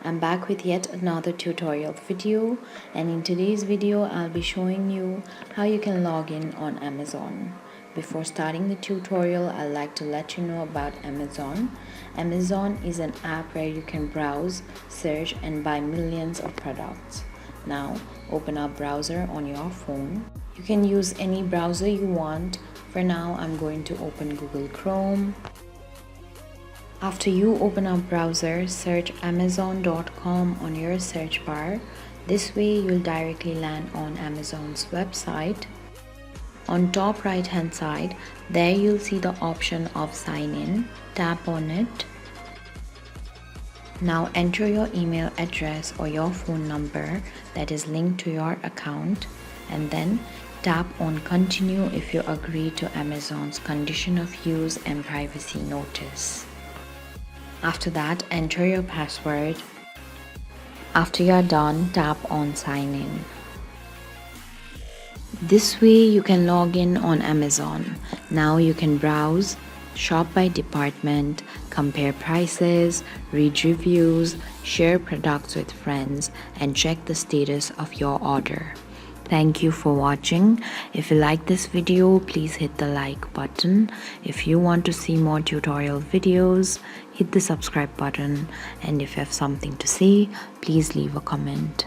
I'm back with yet another tutorial video, and in today's video I'll be showing you how you can log in on Amazon. Before starting the tutorial, I'd like to let you know about Amazon. Amazon is an app where you can browse, search and buy millions of products. Now open up browser on your phone. You can use any browser you want. For now I'm going to open Google Chrome. After you open up browser, search amazon.com on your search bar. This way you'll directly land on Amazon's website. On top right hand side, there you'll see the option of sign in. Tap on it. Now enter your email address or your phone number that is linked to your account, and then tap on continue if you agree to Amazon's condition of use and privacy notice. After that, enter your password. After you're done, tap on sign in. This way you can log in on Amazon. Now you can browse, shop by department, compare prices, read reviews, share products with friends, and check the status of your order. Thank you for watching. If you like this video, please hit the like button. If you want to see more tutorial videos, hit the subscribe button. And if you have something to say, please leave a comment.